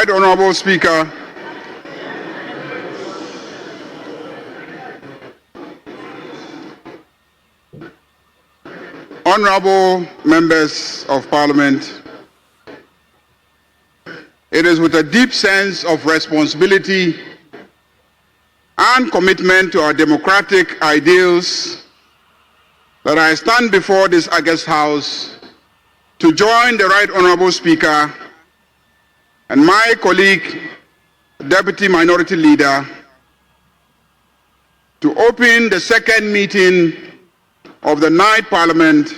Right Honorable Speaker, honorable members of Parliament, it is with a deep sense of responsibility and commitment to our democratic ideals that I stand before this august House to join the Right Honorable Speaker and my colleague, Deputy Minority Leader, to open the second meeting of the 9th Parliament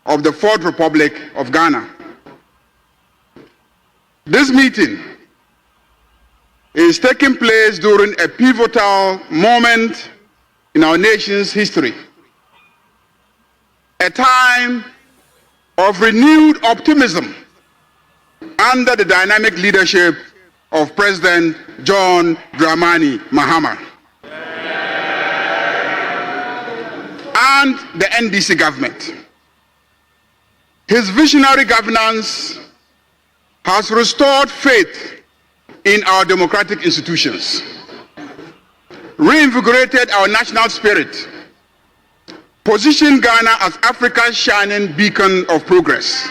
of the 4th Republic of Ghana. This meeting is taking place during a pivotal moment in our nation's history, a time of renewed optimism under the dynamic leadership of President John Dramani Mahama and the NDC government. His visionary governance has restored faith in our democratic institutions, reinvigorated our national spirit, positioned Ghana as Africa's shining beacon of progress.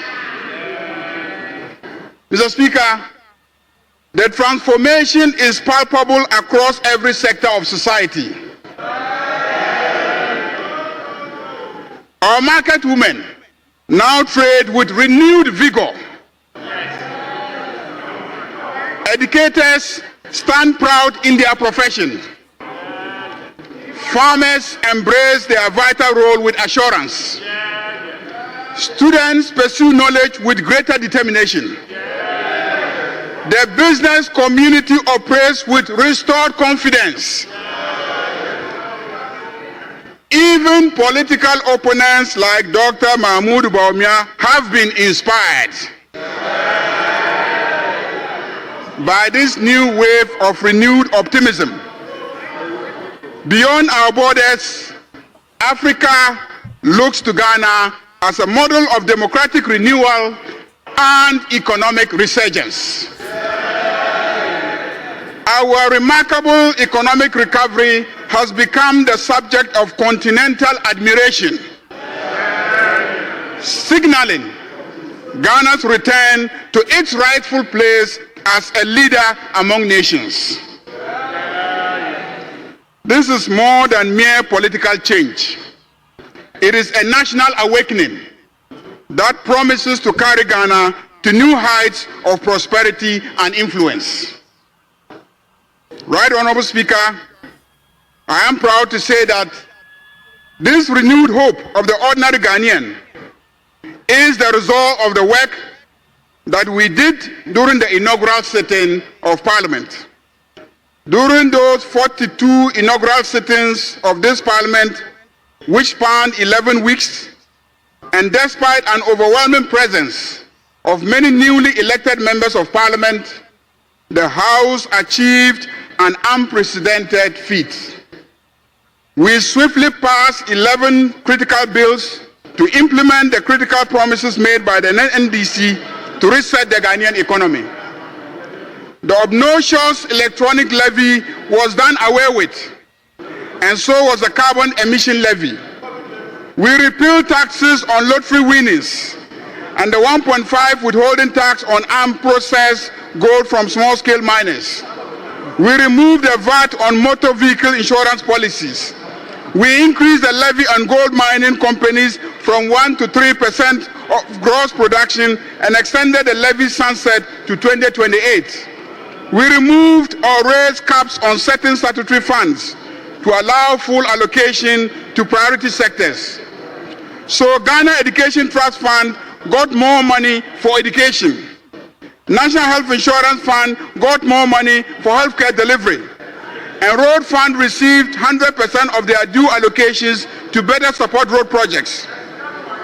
Mr. Speaker, the transformation is palpable across every sector of society. Our market women now trade with renewed vigor. Educators stand proud in their profession. Farmers embrace their vital role with assurance. Students pursue knowledge with greater determination. The business community operates with restored confidence. Even political opponents like Dr. Mahmoud Bawumia have been inspired by this new wave of renewed optimism. Beyond our borders, Africa looks to Ghana as a model of democratic renewal and economic resurgence. Our remarkable economic recovery has become the subject of continental admiration, signaling Ghana's return to its rightful place as a leader among nations. This is more than mere political change. It is a national awakening that promises to carry Ghana to new heights of prosperity and influence. Right Honorable Speaker, I am proud to say that this renewed hope of the ordinary Ghanaian is the result of the work that we did during the inaugural sitting of Parliament. During those 42 inaugural sittings of this Parliament, which spanned 11 weeks, and despite an overwhelming presence of many newly elected members of Parliament, the House achieved an unprecedented feat. We swiftly passed 11 critical bills to implement the critical promises made by the NDC to reset the Ghanaian economy. The obnoxious electronic levy was done away with, and so was the carbon emission levy. We repealed taxes on lottery winnings and the 1.5 withholding tax on unprocessed gold from small-scale miners. We removed the VAT on motor vehicle insurance policies. We increased the levy on gold mining companies from 1 to 3% of gross production and extended the levy sunset to 2028. We removed or raised caps on certain statutory funds to allow full allocation to priority sectors. So Ghana Education Trust Fund got more money for education. National Health Insurance Fund got more money for healthcare delivery. And Road Fund received 100% of their due allocations to better support road projects.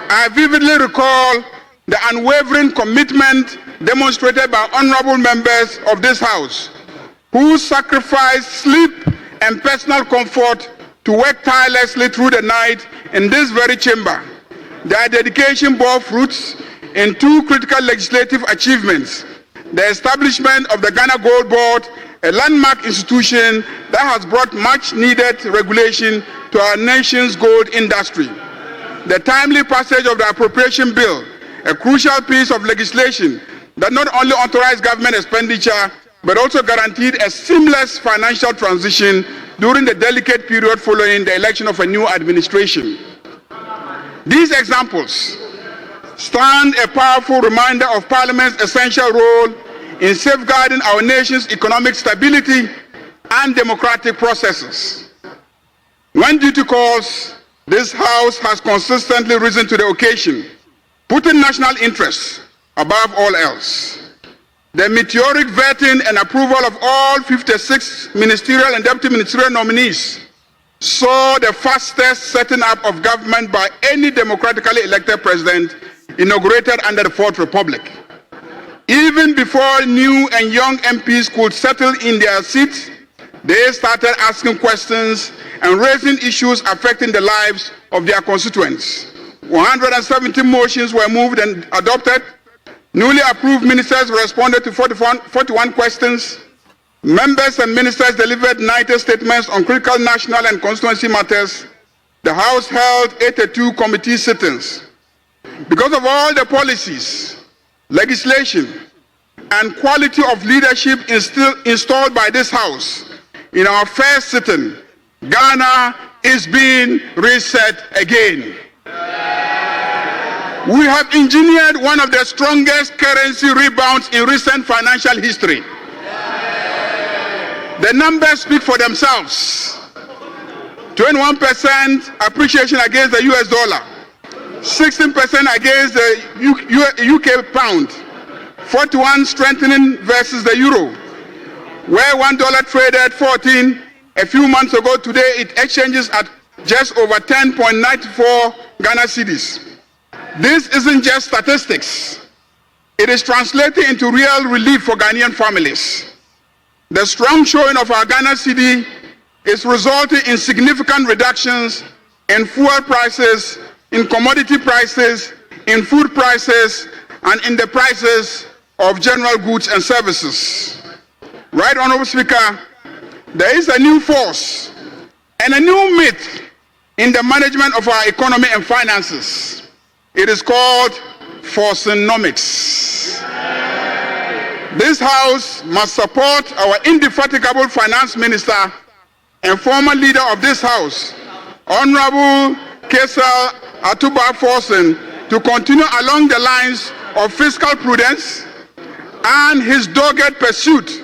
I vividly recall the unwavering commitment demonstrated by honorable members of this House, who sacrificed sleep and personal comfort to work tirelessly through the night in this very chamber. Their dedication bore fruits in two critical legislative achievements: the establishment of the Ghana Gold Board, a landmark institution that has brought much needed regulation to our nation's gold industry. The timely passage of the appropriation bill, a crucial piece of legislation that not only authorized government expenditure, but also guaranteed a seamless financial transition during the delicate period following the election of a new administration. These examples stand a powerful reminder of Parliament's essential role in safeguarding our nation's economic stability and democratic processes. When duty calls, this House has consistently risen to the occasion, putting national interests above all else. The meteoric vetting and approval of all 56 ministerial and deputy ministerial nominees saw the fastest setting up of government by any democratically elected president inaugurated under the Fourth Republic. Even before new and young MPs could settle in their seats, they started asking questions and raising issues affecting the lives of their constituents. 170 motions were moved and adopted. Newly approved ministers responded to 41 questions. Members and ministers delivered 90 statements on critical national and constituency matters. The House held 82 committee sittings. Because of all the policies, legislation, and quality of leadership installed by this House, in our first sitting, Ghana is being reset again. We have engineered one of the strongest currency rebounds in recent financial history. The numbers speak for themselves. 21% appreciation against the US dollar, 16% against the UK pound, 41% strengthening versus the euro, where $1 traded 14 a few months ago. Today it exchanges at just over 10.94 Ghana cedis. This isn't just statistics. It is translating into real relief for Ghanaian families. The strong showing of our Ghana cedi is resulting in significant reductions in fuel prices, in commodity prices, in food prices, and in the prices of general goods and services. Right, Honorable Speaker, there is a new force and a new myth in the management of our economy and finances. It is called forcenomics. This House must support our indefatigable Finance Minister and former leader of this House, Honorable Kesal Atuba Forson, to continue along the lines of fiscal prudence and his dogged pursuit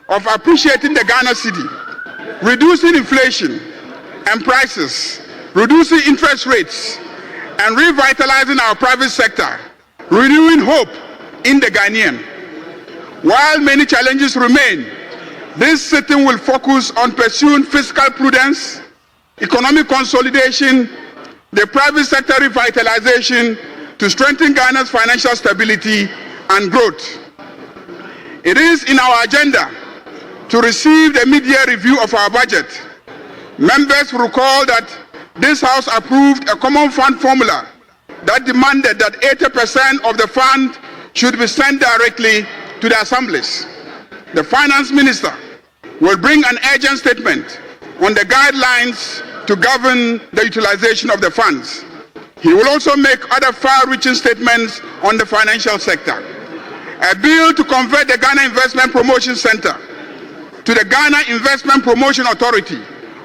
of appreciating the Ghana cedi, reducing inflation and prices, reducing interest rates, and revitalizing our private sector, renewing hope in the Ghanaian. While many challenges remain, this sitting will focus on pursuing fiscal prudence, economic consolidation, the private sector revitalization to strengthen Ghana's financial stability and growth. It is in our agenda to receive the mid-year review of our budget. Members will recall that this House approved a common fund formula that demanded that 80% of the fund should be sent directly to the assemblies. The Finance Minister will bring an urgent statement on the guidelines to govern the utilization of the funds. He will also make other far-reaching statements on the financial sector. A bill to convert the Ghana Investment Promotion Center to the Ghana Investment Promotion Authority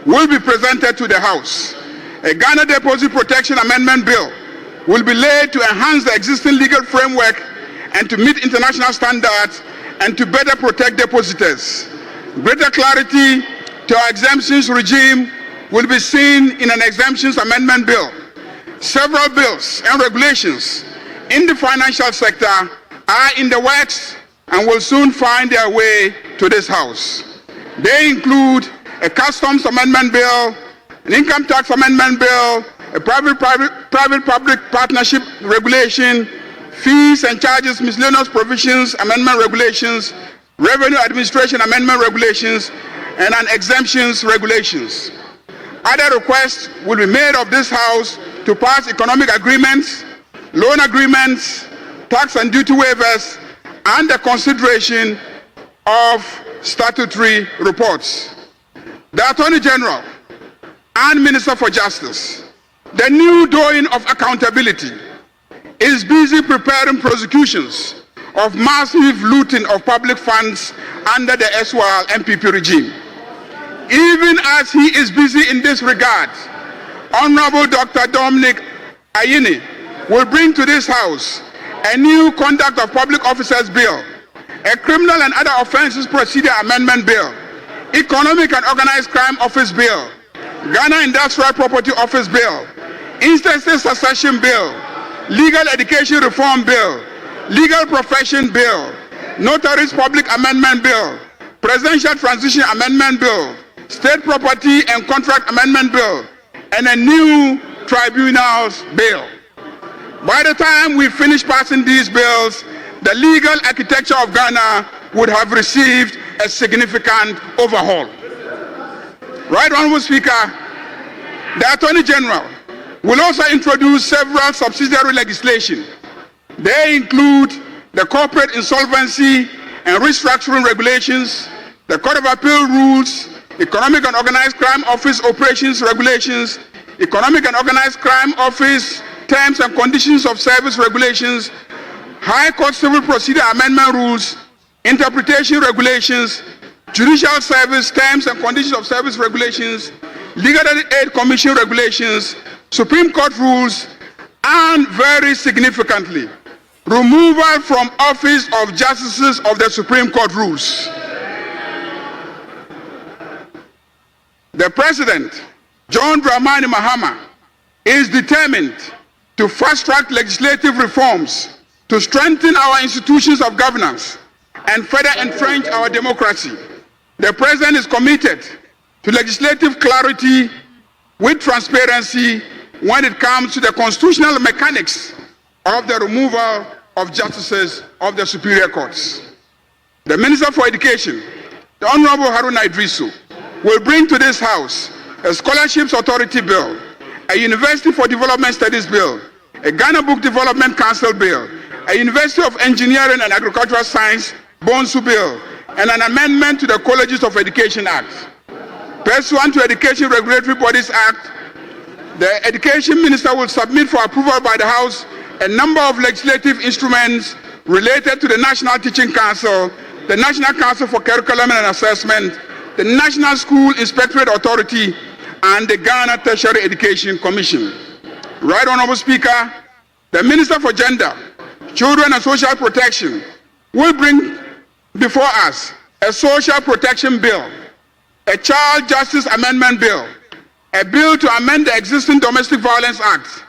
will be presented to the House. A Ghana Deposit Protection Amendment Bill will be laid to enhance the existing legal framework and to meet international standards and to better protect depositors. Greater clarity to our exemptions regime will be seen in an Exemptions Amendment Bill. Several bills and regulations in the financial sector are in the works and will soon find their way to this House. They include a Customs Amendment Bill, an Income Tax Amendment Bill, a Private-Public Partnership Regulation, Fees and Charges Miscellaneous Provisions Amendment Regulations, Revenue Administration Amendment Regulations, and an Exemptions Regulations. Other requests will be made of this House to pass economic agreements, loan agreements, tax and duty waivers, and the consideration of statutory reports. The Attorney General and Minister for Justice, the new doing of accountability, is busy preparing prosecutions of massive looting of public funds under the SWAL MPP regime. Even as he is busy in this regard, Honorable Dr. Dominic Ayini will bring to this House a new Conduct of Public Officers Bill, a Criminal and Other Offences Procedure Amendment Bill, Economic and Organized Crime Office Bill, Ghana Industrial Property Office Bill, Interstate Succession Bill, Legal Education Reform Bill, Legal Profession Bill, Notaries Public Amendment Bill, Presidential Transition Amendment Bill, State Property and Contract Amendment Bill, and a new Tribunals Bill. By the time we finish passing these bills, the legal architecture of Ghana would have received a significant overhaul. Right, Honorable Speaker, the Attorney General will also introduce several subsidiary legislation. They include the Corporate Insolvency and Restructuring Regulations, the Court of Appeal Rules, Economic and Organized Crime Office Operations Regulations, Economic and Organized Crime Office Terms and Conditions of Service Regulations, High Court Civil Procedure Amendment Rules, Interpretation Regulations, Judicial Service Terms and Conditions of Service Regulations, Legal Aid Commission Regulations, Supreme Court Rules, and very significantly, removal from office of Justices of the Supreme Court Rules. The President, John Dramani Mahama, is determined to fast-track legislative reforms to strengthen our institutions of governance and further entrench our democracy. The President is committed to legislative clarity with transparency when it comes to the constitutional mechanics of the removal of justices of the superior courts. The Minister for Education, the Honorable Haruna Idrisu, will bring to this House a Scholarships Authority Bill, a University for Development Studies Bill, a Ghana Book Development Council Bill, a University of Engineering and Agricultural Science Bonsu Bill, and an amendment to the Colleges of Education Act. Pursuant to Education Regulatory Bodies Act, the Education Minister will submit for approval by the House a number of legislative instruments related to the National Teaching Council, the National Council for Curriculum and Assessment, the National School Inspectorate Authority, and the Ghana Tertiary Education Commission. Right, Honorable Speaker, the Minister for Gender, Children and Social Protection will bring before us a Social Protection Bill, a Child Justice Amendment Bill, a bill to amend the existing Domestic Violence Act,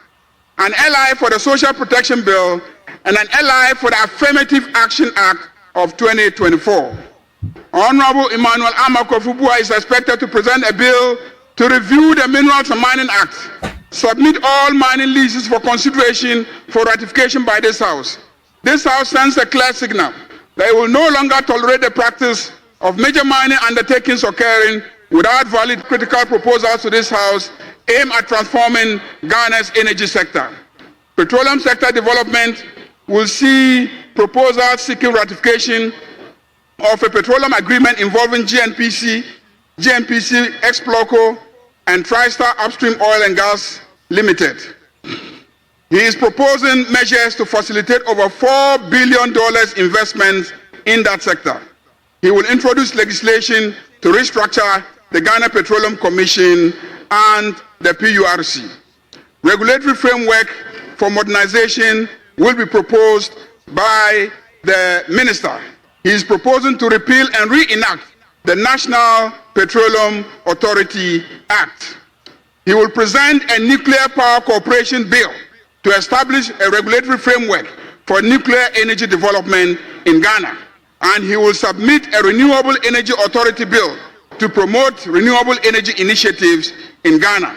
an LI for the Social Protection Bill, and an LI for the Affirmative Action Act of 2024. Honorable Emmanuel Amakofubua is expected to present a bill to review the Minerals and Mining Act, submit all mining leases for consideration for ratification by this House. This House sends a clear signal that it will no longer tolerate the practice of major mining undertakings occurring without valid critical proposals to this House aimed at transforming Ghana's energy sector. Petroleum sector development will see proposals seeking ratification of a petroleum agreement involving GNPC, Exploco, and TriStar Upstream Oil and Gas Limited. He is proposing measures to facilitate over $4 billion investments in that sector. He will introduce legislation to restructure the Ghana Petroleum Commission and the PURC. Regulatory framework for modernization will be proposed by the Minister. He is proposing to repeal and reenact the National Petroleum Authority Act. He will present a Nuclear Power Corporation Bill to establish a regulatory framework for nuclear energy development in Ghana. And he will submit a Renewable Energy Authority Bill to promote renewable energy initiatives in Ghana.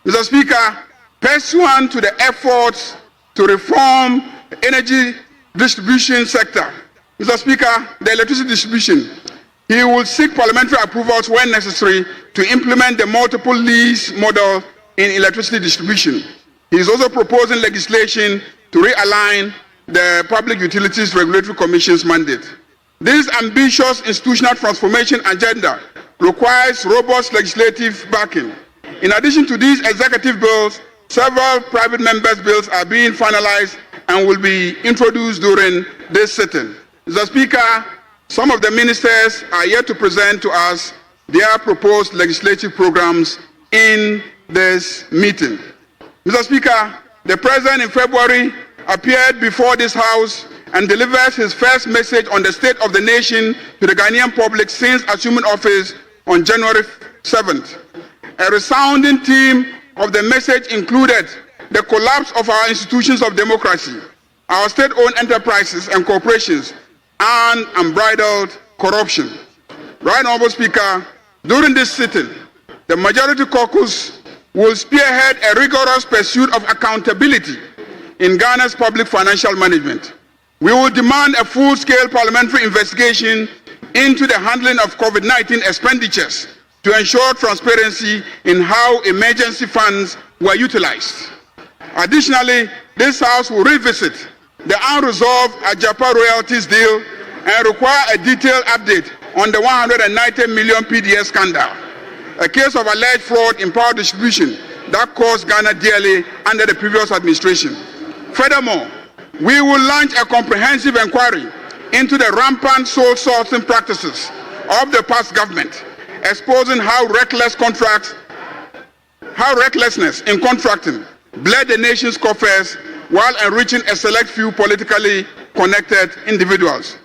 Mr. Speaker, pursuant to the efforts to reform the energy distribution sector, Mr. Speaker, the electricity distribution, he will seek parliamentary approvals when necessary to implement the multiple lease model in electricity distribution. He is also proposing legislation to realign the Public Utilities Regulatory Commission's mandate. This ambitious institutional transformation agenda requires robust legislative backing. In addition to these executive bills, several private members' bills are being finalized and will be introduced during this sitting. Mr. Speaker, some of the ministers are yet to present to us their proposed legislative programs in this meeting. Mr. Speaker, the President in February appeared before this House and delivered his first message on the state of the nation to the Ghanaian public since assuming office on January 7th. A resounding theme of the message included the collapse of our institutions of democracy, our state-owned enterprises and corporations, and unbridled corruption. Right, Honorable Speaker, during this sitting, the Majority Caucus will spearhead a rigorous pursuit of accountability in Ghana's public financial management. We will demand a full-scale parliamentary investigation into the handling of COVID-19 expenditures to ensure transparency in how emergency funds were utilized. Additionally, this House will revisit the unresolved Ajapa royalties deal and require a detailed update on the 190 million PDS scandal, a case of alleged fraud in power distribution that cost Ghana dearly under the previous administration. Furthermore, we will launch a comprehensive inquiry into the rampant sole sourcing practices of the past government, exposing how recklessness in contracting bled the nation's coffers while enriching a select few politically connected individuals.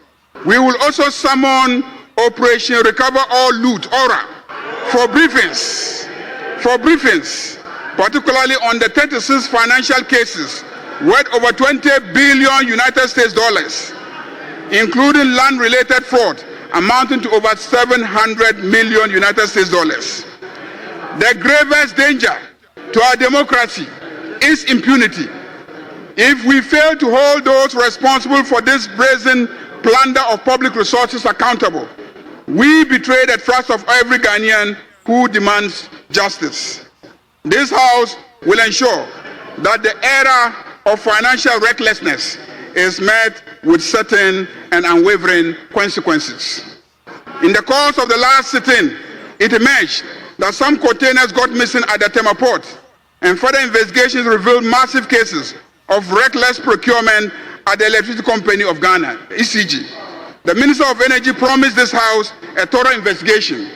We will also summon Operation Recover All Loot, ORA, for briefings, particularly on the 36 financial cases worth over 20 billion United States dollars, including land-related fraud amounting to over 700 million United States dollars. The gravest danger to our democracy is impunity. If we fail to hold those responsible for this brazen plunder of public resources accountable, we betray the trust of every Ghanaian who demands justice. This House will ensure that the era of financial recklessness is met with certain and unwavering consequences. In the course of the last sitting, it emerged that some containers got missing at the Tema port, and further investigations revealed massive cases of reckless procurement at the Electricity Company of Ghana, ECG. The Minister of Energy promised this House a thorough investigation.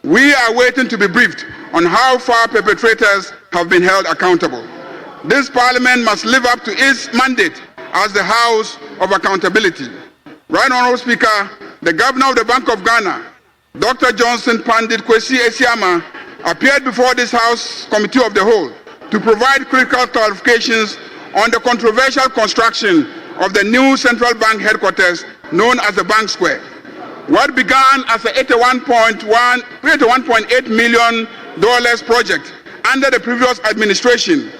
We are waiting to be briefed on how far perpetrators have been held accountable. This Parliament must live up to its mandate as the House of Accountability. Right, Honorable Speaker, the Governor of the Bank of Ghana, Dr. Johnson Pandit Kwesi Esiama, appeared before this House Committee of the Whole to provide critical clarifications on the controversial construction of the new central bank headquarters known as the Bank Square. What began as a $81.8 million project under the previous administration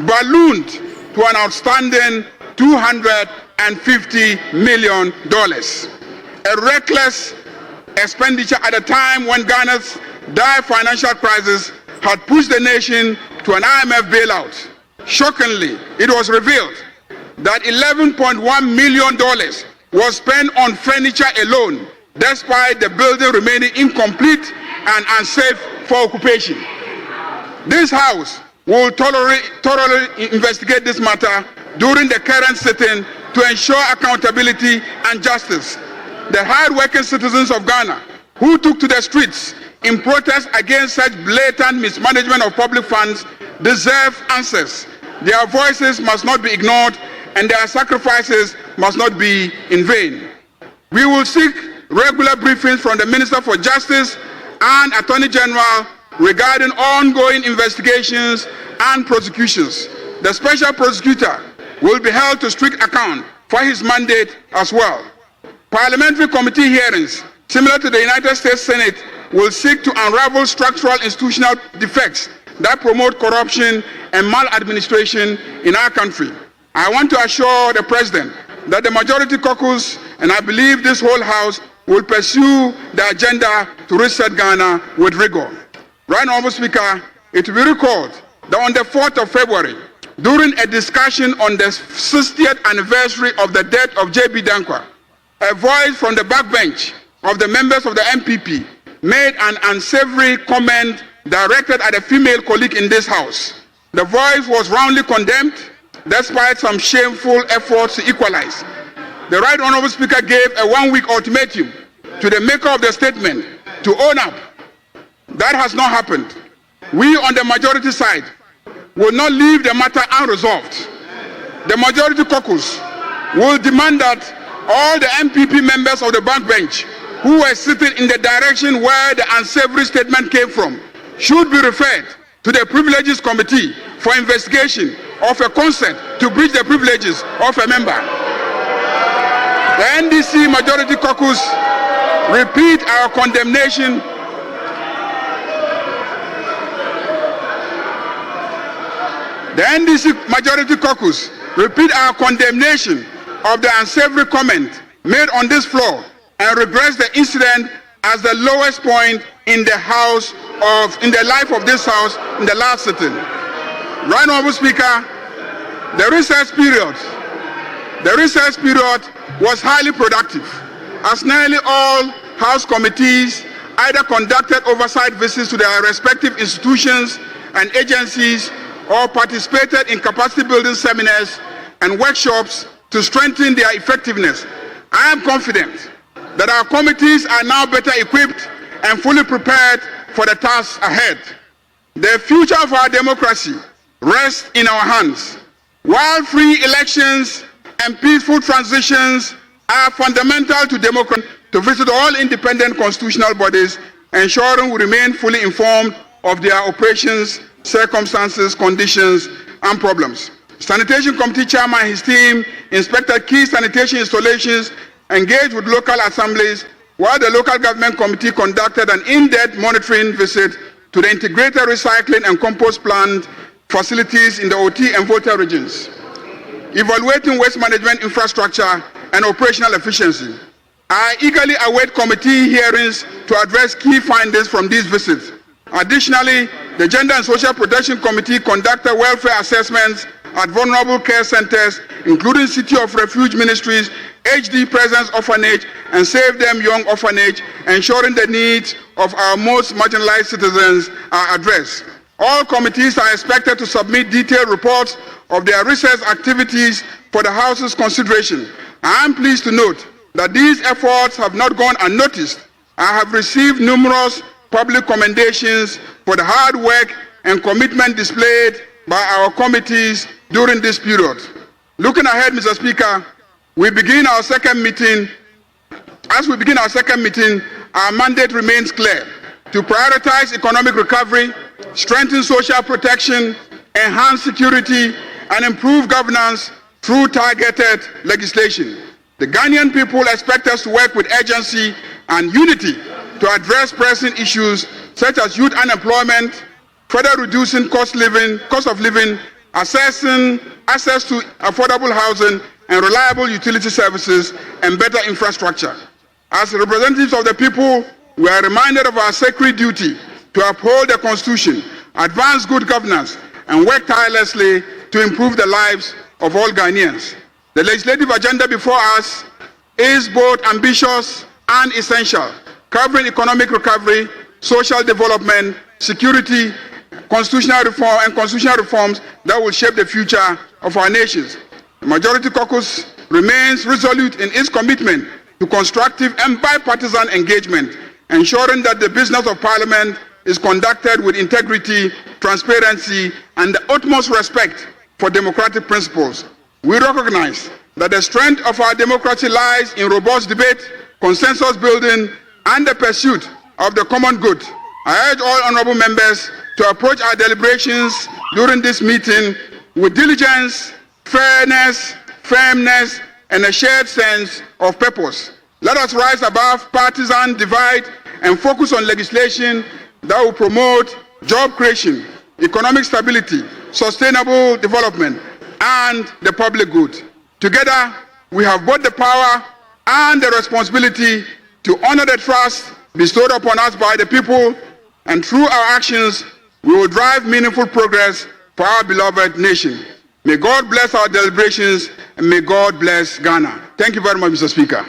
ballooned to an outstanding $250 million. A reckless expenditure at a time when Ghana's dire financial crisis had pushed the nation to an IMF bailout. Shockingly, it was revealed that $11.1 million was spent on furniture alone, despite the building remaining incomplete and unsafe for occupation. This House will thoroughly investigate this matter during the current sitting to ensure accountability and justice. The hard-working citizens of Ghana who took to the streets in protest against such blatant mismanagement of public funds deserve answers. Their voices must not be ignored and their sacrifices must not be in vain. We will seek regular briefings from the Minister for Justice and Attorney General regarding ongoing investigations and prosecutions. The Special Prosecutor will be held to strict account for his mandate as well. Parliamentary committee hearings, similar to the United States Senate, will seek to unravel structural institutional defects that promote corruption and maladministration in our country. I want to assure the President that the Majority Caucus, and I believe this whole House, will pursue the agenda to reset Ghana with rigor. Right, Honorable Speaker, it will be recalled that on the 4th of February, during a discussion on the 60th anniversary of the death of J.B. Dankwa, a voice from the backbench of the members of the MPP made an unsavory comment directed at a female colleague in this house. The voice was roundly condemned despite some shameful efforts to equalize. The Right Honourable Speaker gave a one-week ultimatum to the maker of the statement to own up. That has not happened. We on the majority side will not leave the matter unresolved. The majority caucus will demand that all the MPP members of the backbench who were sitting in the direction where the unsavory statement came from should be referred to the Privileges Committee for investigation of a consent to breach the privileges of a member. The NDC majority caucus repeat our condemnation The NDC majority caucus repeat our condemnation of the unsavory comment made on this floor and regrets the incident as the lowest point in the life of this house in the last sitting. Right Honourable Speaker, the recess period was highly productive, as nearly all House committees either conducted oversight visits to their respective institutions and agencies or participated in capacity building seminars and workshops to strengthen their effectiveness. I am confident that our committees are now better equipped and fully prepared for the tasks ahead. The future of our democracy rests in our hands. While free elections and peaceful transitions are fundamental to democracy, to visit all independent constitutional bodies, ensuring we remain fully informed of their operations, circumstances, conditions, and problems. Sanitation Committee Chairman and his team inspected key sanitation installations, engaged with local assemblies, while the Local Government Committee conducted an in-depth monitoring visit to the integrated recycling and compost plant facilities in the OT and Volta regions, evaluating waste management infrastructure and operational efficiency. I eagerly await committee hearings to address key findings from these visits. Additionally, the Gender and Social Protection Committee conducted welfare assessments at vulnerable care centers, including City of Refuge Ministries, HD Presence Orphanage, and Save Them Young Orphanage, ensuring the needs of our most marginalized citizens are addressed. All committees are expected to submit detailed reports of their research activities for the House's consideration. I am pleased to note that these efforts have not gone unnoticed. I have received numerous public commendations for the hard work and commitment displayed by our committees during this period. Looking ahead, Mr. Speaker, as we begin our second meeting, our mandate remains clear: to prioritize economic recovery, strengthen social protection, enhance security, and improve governance through targeted legislation. The Ghanaian people expect us to work with urgency and unity to address pressing issues such as youth unemployment, further reducing cost of living, access to affordable housing and reliable utility services, and better infrastructure. As representatives of the people, we are reminded of our sacred duty to uphold the Constitution, advance good governance, and work tirelessly to improve the lives of all Ghanaians. The legislative agenda before us is both ambitious and essential, covering economic recovery, social development, security, constitutional reforms that will shape the future of our nations. The Majority Caucus remains resolute in its commitment to constructive and bipartisan engagement, ensuring that the business of Parliament is conducted with integrity, transparency, and the utmost respect for democratic principles. We recognize that the strength of our democracy lies in robust debate, consensus building, and the pursuit of the common good. I urge all honorable members to approach our deliberations during this meeting with diligence, fairness, firmness, and a shared sense of purpose. Let us rise above partisan divide and focus on legislation that will promote job creation, economic stability, sustainable development, and the public good. Together, we have both the power and the responsibility to honor the trust bestowed upon us by the people, and through our actions, we will drive meaningful progress for our beloved nation. May God bless our deliberations, and may God bless Ghana. Thank you very much, Mr. Speaker.